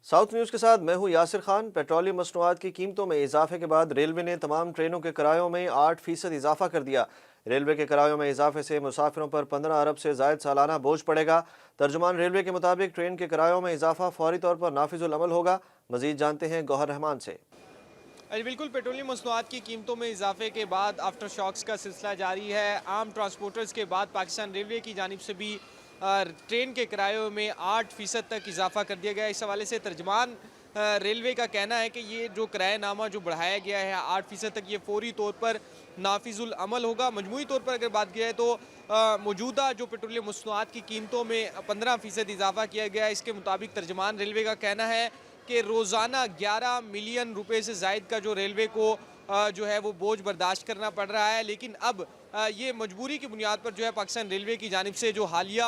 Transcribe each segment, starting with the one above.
South news کے ساتھ میں ہوں یاسر خان۔ پیٹرولیم مصنوعات کی قیمتوں میں اضافے کے بعد ریلوے نے تمام ٹرینوں کے کرایوں میں 8% اضافہ کر دیا۔ ریلوے کے کرایوں میں اضافے سے مسافروں پر 15 ارب سے زائد سالانہ بوجھ پڑے گا۔ ترجمان ریلوے کے مطابق ٹرین کے کرایوں میں اضافہ فوری طور پر نافذ العمل ہوگا۔ مزید جانتے ہیں گوہر رحمان سے۔ بالکل، پیٹرولیم مصنوعات کی قیمتوں میں اضافے کے بعد آفٹر شاکس کا سلسلہ جاری ہے۔ عام ٹرانسپورٹرز کے بعد پاکستان ریلوے کی جانب سے بھی ٹرین کے کرایوں میں 8% تک اضافہ کر دیا گیا۔ اس حوالے سے ترجمان ریلوے کا کہنا ہے کہ یہ جو کرایہ نامہ جو بڑھایا گیا ہے 8% تک، یہ فوری طور پر نافذ العمل ہوگا۔ مجموعی طور پر اگر بات کی جائے تو موجودہ جو پیٹرولیم مصنوعات کی قیمتوں میں 15% اضافہ کیا گیا ہے۔ اس کے مطابق ترجمان ریلوے کا کہنا ہے کہ روزانہ 11 ملین روپے سے زائد کا جو ریلوے کو جو ہے وہ بوجھ برداشت کرنا پڑ رہا ہے، لیکن اب یہ مجبوری کی بنیاد پر جو ہے پاکستان ریلوے کی جانب سے جو حالیہ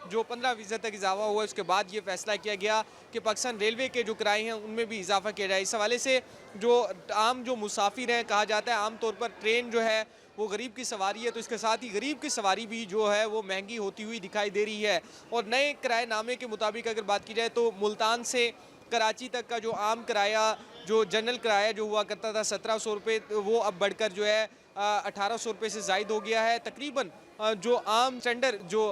جو 15% تک اضافہ ہوا ہے، اس کے بعد یہ فیصلہ کیا گیا کہ پاکستان ریلوے کے جو کرائے ہیں ان میں بھی اضافہ کیا جائے۔ اس حوالے سے جو عام جو مسافر ہیں، کہا جاتا ہے عام طور پر ٹرین جو ہے وہ غریب کی سواری ہے، تو اس کے ساتھ ہی غریب کی سواری بھی جو ہے وہ مہنگی ہوتی ہوئی دکھائی دے رہی ہے۔ اور نئے کرایہ نامے کے مطابق اگر بات کی جائے تو ملتان سے کراچی تک کا جو عام کرایہ، جو جنرل کرایہ جو ہوا کرتا تھا 1700 روپے، وہ اب بڑھ کر جو ہے 1800 روپے سے زائد ہو گیا ہے۔ تقریباً جو عام اسٹینڈرڈ جو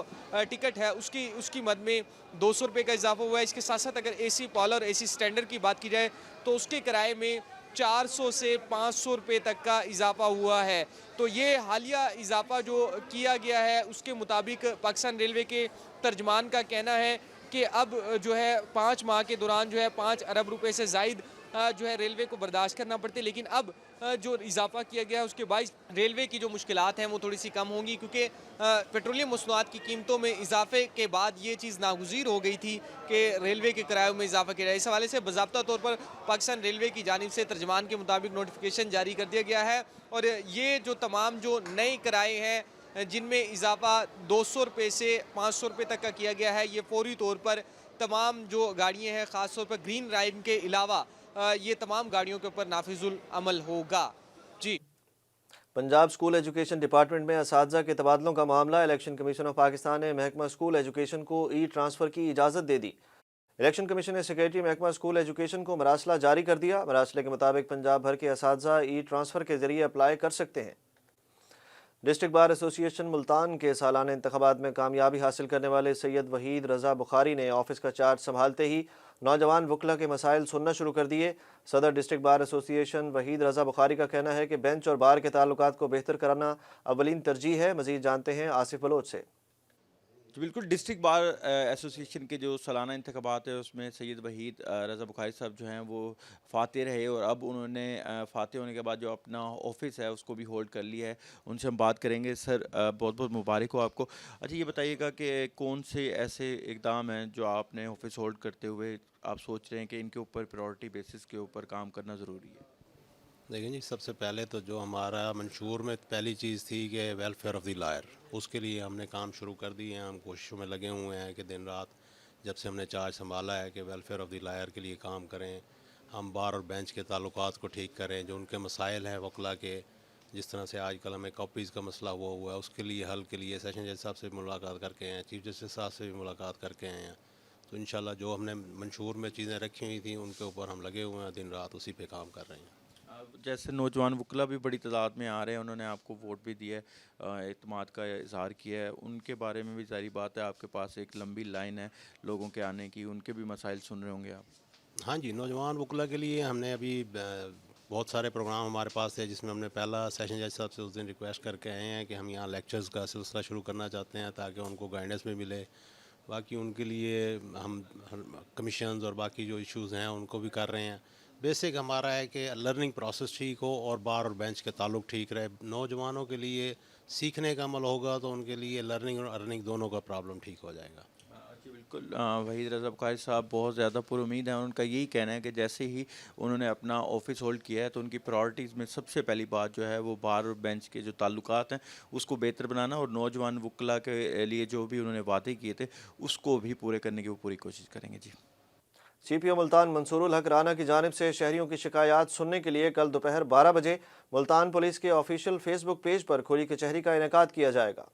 ٹکٹ ہے اس کی مد میں 200 روپے کا اضافہ ہوا ہے۔ اس کے ساتھ ساتھ اگر اے سی پالر، اے سی اسٹینڈرڈ کی بات کی جائے تو اس کے کرائے میں 400 سے 500 روپے تک کا اضافہ ہوا ہے۔ تو یہ حالیہ اضافہ جو کیا گیا ہے اس کے مطابق پاکستان ریلوے کے ترجمان کا کہنا ہے کہ اب جو ہے 5 ماہ کے دوران جو ہے 5 ارب روپے سے زائد جو ہے ریلوے کو برداشت کرنا پڑتے، لیکن اب جو اضافہ کیا گیا ہے اس کے باعث ریلوے کی جو مشکلات ہیں وہ تھوڑی سی کم ہوں گی، کیونکہ پیٹرولیم مصنوعات کی قیمتوں میں اضافے کے بعد یہ چیز ناگزیر ہو گئی تھی کہ ریلوے کے کرایوں میں اضافہ کیا جائے۔ اس حوالے سے باضابطہ طور پر پاکستان ریلوے کی جانب سے ترجمان کے مطابق نوٹیفیکیشن جاری کر دیا گیا ہے، اور یہ جو تمام جو نئے کرائے ہیں جن میں اضافہ 200 روپے سے 500 روپے تک کا کیا گیا ہے، یہ فوری طور پر تمام جو گاڑیاں ہیں، خاص طور پر گرین لائن کے علاوہ یہ تمام گاڑیوں کے اوپر نافذ العمل ہوگا۔ جی، پنجاب اسکول ایجوکیشن ڈپارٹمنٹ میں اساتذہ کے تبادلوں کا معاملہ۔ الیکشن کمیشن آف پاکستان نے محکمہ اسکول ایجوکیشن کو ای ٹرانسفر کی اجازت دے دی۔ الیکشن کمیشن نے سیکریٹری محکمہ اسکول ایجوکیشن کو مراسلہ جاری کر دیا۔ مراسلے کے مطابق پنجاب بھر کے اساتذہ ای ٹرانسفر کے ذریعے اپلائی کر سکتے ہیں۔ ڈسٹرکٹ بار ایسوسی ایشن ملتان کے سالانہ انتخابات میں کامیابی حاصل کرنے والے سید وحید رضا بخاری نے آفس کا چارج سنبھالتے ہی نوجوان وکلا کے مسائل سننا شروع کر دیے۔ صدر ڈسٹرکٹ بار ایسوسی ایشن وحید رضا بخاری کا کہنا ہے کہ بینچ اور بار کے تعلقات کو بہتر کرنا اولین ترجیح ہے۔ مزید جانتے ہیں آصف بلوچ سے۔ بالکل، ڈسٹرکٹ بار ایسوسی ایشن کے جو سالانہ انتخابات ہیں اس میں سید وحید رضا بخاری صاحب جو ہیں وہ فاتح رہے، اور اب انہوں نے فاتح ہونے کے بعد جو اپنا آفس ہے اس کو بھی ہولڈ کر لیا ہے۔ ان سے ہم بات کریں گے۔ سر، بہت بہت مبارک ہو آپ کو۔ اچھا، یہ بتائیے گا کہ کون سے ایسے اقدام ہیں جو آپ نے آفس ہولڈ کرتے ہوئے آپ سوچ رہے ہیں کہ ان کے اوپر پریورٹی بیسس کے اوپر کام کرنا ضروری ہے؟ دیکھیں جی، سب سے پہلے تو جو ہمارا منشور میں پہلی چیز تھی کہ ویلفیئر آف دی لائر، اس کے لیے ہم نے کام شروع کر دیے ہیں۔ ہم کوششوں میں لگے ہوئے ہیں کہ دن رات جب سے ہم نے چارج سنبھالا ہے کہ ویلفیئر آف دی لائر کے لیے کام کریں، ہم بار اور بینچ کے تعلقات کو ٹھیک کریں، جو ان کے مسائل ہیں وکلا کے، جس طرح سے آج کل ہمیں کاپیز کا مسئلہ ہوا ہے، اس کے لیے حل کے لیے سیشن جج صاحب سے بھی ملاقات کر کے آئے ہیں، چیف جسٹس صاحب سے بھی ملاقات کر کے آئے ہیں۔ تو انشاءاللہ جو ہم نے منشور میں چیزیں رکھی ہوئی تھیں ان کے اوپر ہم لگے ہوئے ہیں، دن رات اسی پہ کام کر رہے ہیں۔ جیسے نوجوان وکلا بھی بڑی تعداد میں آ رہے ہیں، انہوں نے آپ کو ووٹ بھی دیا ہے، اعتماد کا اظہار کیا ہے، ان کے بارے میں بھی ظاہری بات ہے آپ کے پاس ایک لمبی لائن ہے لوگوں کے آنے کی، ان کے بھی مسائل سن رہے ہوں گے آپ۔ ہاں جی، نوجوان وکلا کے لیے ہم نے ابھی بہت سارے پروگرام ہمارے پاس تھے، جس میں ہم نے پہلا سیشن جج صاحب سے اس دن ریکویسٹ کر کے آئے ہیں کہ ہم یہاں لیکچرز کا سلسلہ شروع کرنا چاہتے ہیں تاکہ ان کو گائیڈنس بھی ملے۔ باقی ان کے لیے ہم کمیشنز اور باقی جو ایشوز ہیں ان کو بھی کر رہے ہیں۔ بیسک ہمارا ہے کہ لرننگ پروسیس ٹھیک ہو اور بار اور بینچ کے تعلق ٹھیک رہے۔ نوجوانوں کے لیے سیکھنے کا عمل ہوگا تو ان کے لیے لرننگ اور ارننگ دونوں کا پرابلم ٹھیک ہو جائے گا۔ جی بالکل، وحید رضا بخاری صاحب بہت زیادہ پر امید ہیں، ان کا یہی کہنا ہے کہ جیسے ہی انہوں نے اپنا آفس ہولڈ کیا ہے تو ان کی پرائورٹیز میں سب سے پہلی بات جو ہے وہ بار اور بینچ کے جو تعلقات ہیں اس کو بہتر بنانا، اور نوجوان وکلا کے لیے جو بھی انہوں نے وعدے کیے تھے اس کو بھی پورے کرنے کی وہ پوری کوشش کریں گے۔ جی، سی پی او ملتان منصور الحق رانا کی جانب سے شہریوں کی شکایات سننے کے لیے کل دوپہر 12 بجے ملتان پولیس کے آفیشیل فیس بک پیج پر کھلی کچہری کا انعقاد کیا جائے گا۔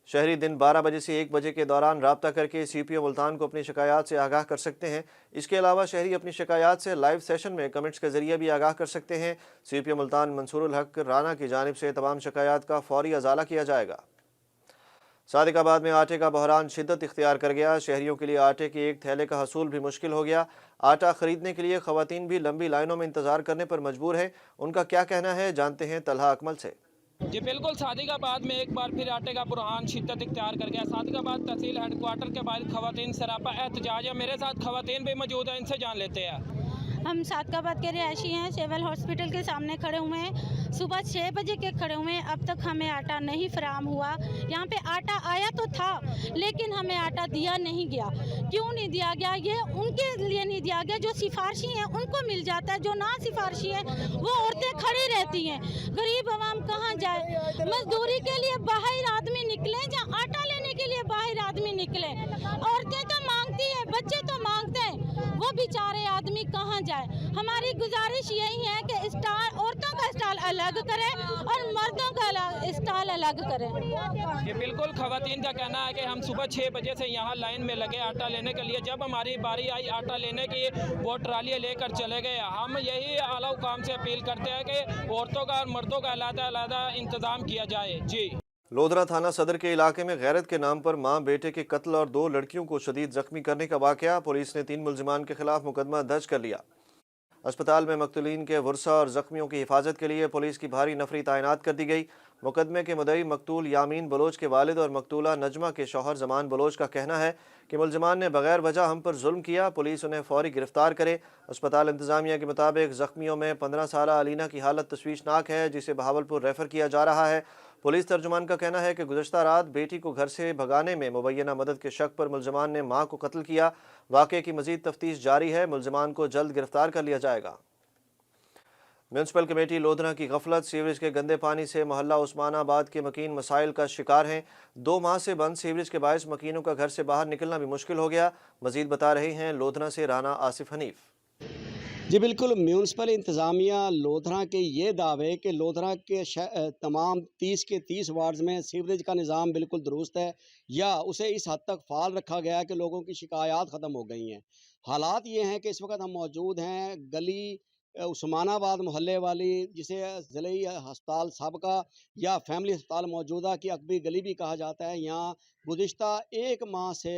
شہری دن 12 بجے سے 1 بجے کے دوران رابطہ کر کے سی پی او ملتان کو اپنی شکایات سے آگاہ کر سکتے ہیں۔ اس کے علاوہ شہری اپنی شکایات سے لائیو سیشن میں کمنٹس کے ذریعے بھی آگاہ کر سکتے ہیں۔ سی پی او ملتان منصور الحق رانا کی جانب سے تمام شکایات کا فوری ازالہ کیا جائے گا۔ صادق آباد میں آٹے کا بحران شدت اختیار کر گیا۔ شہریوں کے لیے آٹے کے ایک تھیلے کا حصول بھی مشکل ہو گیا۔ آٹا خریدنے کے لیے خواتین بھی لمبی لائنوں میں انتظار کرنے پر مجبور ہیں۔ ان کا کیا کہنا ہے، جانتے ہیں طلحہ اکمل سے۔ جی بالکل، صادق آباد میں ایک بار پھر آٹے کا بحران شدت اختیار کر گیا۔ صادق آباد تحصیل ہیڈ کوارٹر کے باہر خواتین سراپا احتجاج ہے۔ میرے ساتھ خواتین بھی موجود ہیں، ان سے جان لیتے ہیں۔ ہم صادق آباد کے رہائشی ہیں، سول ہاسپٹل کے سامنے کھڑے ہوئے ہیں۔ صبح 6 بجے کے کھڑے ہوئے ہیں، اب تک ہمیں آٹا نہیں فراہم ہوا۔ یہاں پہ آٹا آیا تو تھا لیکن ہمیں آٹا دیا نہیں گیا۔ کیوں نہیں دیا گیا؟ یہ ان کے لیے نہیں دیا گیا جو سفارشی ہیں ان کو مل جاتا ہے، جو نا سفارشی ہیں وہ عورتیں کھڑی رہتی ہیں۔ غریب عوام کہاں جائے؟ مزدوری کے لیے باہر آدمی نکلیں یا آٹا لینے کے لیے باہر آدمی نکلیں؟ عورتیں تو مانگتی ہیں، بچے تو مانگتے ہیں، وہ بیچارے آدمی کہاں جائے؟ ہماری گزارش یہی ہے کہ عورتوں کا اسٹال الگ کریں اور مردوں کا اسٹال الگ کریں۔ یہ بالکل خواتین کا کہنا ہے کہ ہم صبح 6 بجے سے یہاں لائن میں لگے آٹا لینے کے لیے۔ جب ہماری باری آئی آٹا لینے کی، وہ ٹرالیاں لے کر چلے گئے۔ ہم یہی اعلیٰ حکام سے اپیل کرتے ہیں کہ عورتوں کا اور مردوں کا علیحدہ انتظام کیا جائے۔ جی، لودھرا تھانہ صدر کے علاقے میں غیرت کے نام پر ماں بیٹے کے قتل اور 2 لڑکیوں کو شدید زخمی کرنے کا واقعہ۔ پولیس نے 3 ملزمان کے خلاف مقدمہ درج کر لیا۔ اسپتال میں مقتولین کے ورثہ اور زخمیوں کی حفاظت کے لیے پولیس کی بھاری نفری تعینات کر دی گئی۔ مقدمے کے مدعی مقتول یامین بلوچ کے والد اور مقتولہ نجمہ کے شوہر زمان بلوچ کا کہنا ہے کہ ملزمان نے بغیر وجہ ہم پر ظلم کیا، پولیس انہیں فوری گرفتار کرے۔ اسپتال انتظامیہ کے مطابق زخمیوں میں 15 سالہ علینا کی حالت تشویشناک ہے، جسے بہاولپور ریفر کیا جا رہا ہے۔ پولیس ترجمان کا کہنا ہے کہ گزشتہ رات بیٹی کو گھر سے بھگانے میں مبینہ مدد کے شک پر ملزمان نے ماں کو قتل کیا۔ واقعے کی مزید تفتیش جاری ہے، ملزمان کو جلد گرفتار کر لیا جائے گا۔ میونسپل کمیٹی لودھرا کی غفلت، سیوریج کے گندے پانی سے محلہ عثمان آباد کے مکین مسائل کا شکار ہیں۔ 2 ماہ سے بند سیوریج کے باعث مکینوں کا گھر سے باہر نکلنا بھی مشکل ہو گیا۔ مزید بتا رہے ہیں لودھرا سے رانا آصف حنیف۔ جی بالکل، میونسپل انتظامیہ لودھرا کے یہ دعوے کہ لودھرا کے تمام 30 کے 30 وارڈز میں سیوریج کا نظام بالکل درست ہے یا اسے اس حد تک فعال رکھا گیا ہے کہ لوگوں کی شکایات ختم ہو گئی ہیں۔ حالات یہ ہیں کہ اس وقت ہم موجود ہیں گلی عثمان آباد محلے والی، جسے ضلعی ہسپتال سابقہ یا فیملی ہسپتال موجودہ کی عقبی گلی بھی کہا جاتا ہے۔ یہاں گزشتہ 1 ماہ سے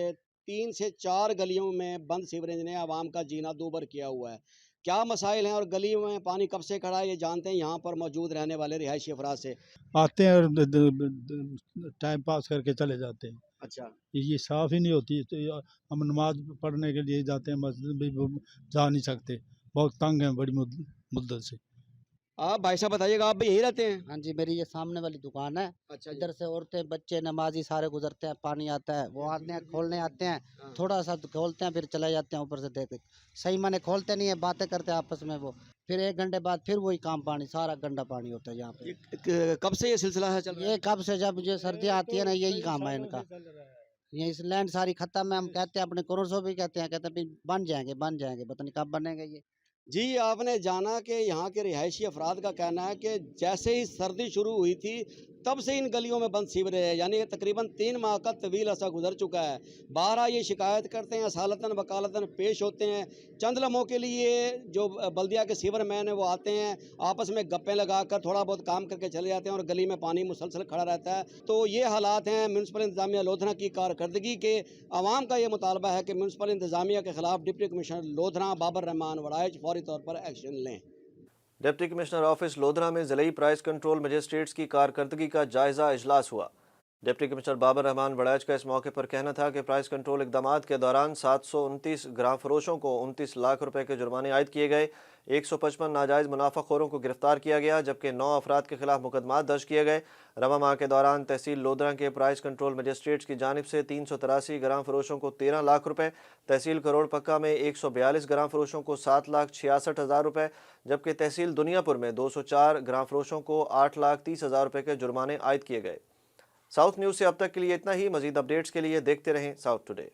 3 سے 4 گلیوں میں بند سیوریج نے عوام کا جینا دوبر کیا ہوا ہے۔ کیا مسائل ہیں اور گلی میں پانی کب سے کھڑا ہے، یہ جانتے ہیں یہاں پر موجود رہنے والے رہائشی افراد سے۔ آتے ہیں اور ٹائم پاس کر کے چلے جاتے ہیں۔ اچھا، یہ صاف ہی نہیں ہوتی، تو ہم نماز پڑھنے کے لیے جاتے ہیں، مسجد بھی جا نہیں سکتے، بہت تنگ ہیں بڑی مدت سے۔ آپ بھائی صاحب بتائیے گا، آپ بھی یہی رہتے ہیں؟ ہاں جی، میری یہ سامنے والی دکان ہے۔ اچھا جی، ادھر سے عورتیں بچے نمازی سارے گزرتے ہیں، پانی آتا ہے، وہ آتے ہیں کھولنے آتے ہیں، تھوڑا سا کھولتے ہیں پھر چلے جاتے ہیں اوپر سے دیتے، صحیح معنی کھولتے نہیں ہیں، باتیں کرتے ہیں آپس میں وہ، پھر 1 گھنٹے بعد پھر وہی کام، پانی سارا گندا پانی ہوتا ہے یہاں پہ۔ کب سے یہ سلسلہ ہے چل رہا ہے؟ یہ کب سے، جب یہ سردیاں آتی ہیں نا، یہی کام ہے ان کا۔ یہ اس لینڈ ساری ختم ہے، ہم کہتے ہیں اپنے کروں بھی کہتے ہیں بن جائیں گے، پتہ نہیں کب بنے گے یہ۔ جی، آپ نے جانا کہ یہاں کے رہائشی افراد کا کہنا ہے کہ جیسے ہی سردی شروع ہوئی تھی تب سے ان گلیوں میں بند سیوریج ہے، یعنی تقریباً 3 ماہ کا طویل عرصہ گزر چکا ہے۔ بارہ یہ شکایت کرتے ہیں، اصالتاً وکالتاً پیش ہوتے ہیں۔ چند لمحوں کے لیے جو بلدیہ کے سیور مین ہیں وہ آتے ہیں، آپس میں گپیں لگا کر تھوڑا بہت کام کر کے چلے جاتے ہیں اور گلی میں پانی مسلسل کھڑا رہتا ہے۔ تو یہ حالات ہیں میونسپل انتظامیہ لودھرا کی کارکردگی کے۔ عوام کا یہ مطالبہ ہے کہ میونسپل انتظامیہ کے خلاف ڈپٹی کمشنر لودھرا بابر رحمان وڑائچ فوری طور پر ایکشن لیں۔ ڈپٹی کمشنر آفس لودھرا میں ضلعی پرائز کنٹرول مجسٹریٹس کی کارکردگی کا جائزہ اجلاس ہوا۔ ڈپٹی کمشنر بابر رحمان وڑائچ کا اس موقع پر کہنا تھا کہ پرائز کنٹرول اقدامات کے دوران 729 گرام فروشوں کو 29 لاکھ روپے کے جرمانے عائد کیے گئے، 155 ناجائز منافع خوروں کو گرفتار کیا گیا، جبکہ 9 افراد کے خلاف مقدمات درج کیے گئے۔ رواں ماہ کے دوران تحصیل لودھرا کے پرائز کنٹرول مجسٹریٹس کی جانب سے 383 گرام فروشوں کو 13 لاکھ روپے، تحصیل کروڑ پکا میں 142 گرام فروشوں کو 7,66,000 روپے، جبکہ تحصیل دنیا پور میں 204 گرام فروشوں کو 8,30,000 روپے کے جرمانے عائد کیے گئے۔ ساؤتھ نیوز سے اب تک کے لیے اتنا ہی۔ مزید اپڈیٹس کے لیے دیکھتے رہیں ساؤتھ ٹوڈے۔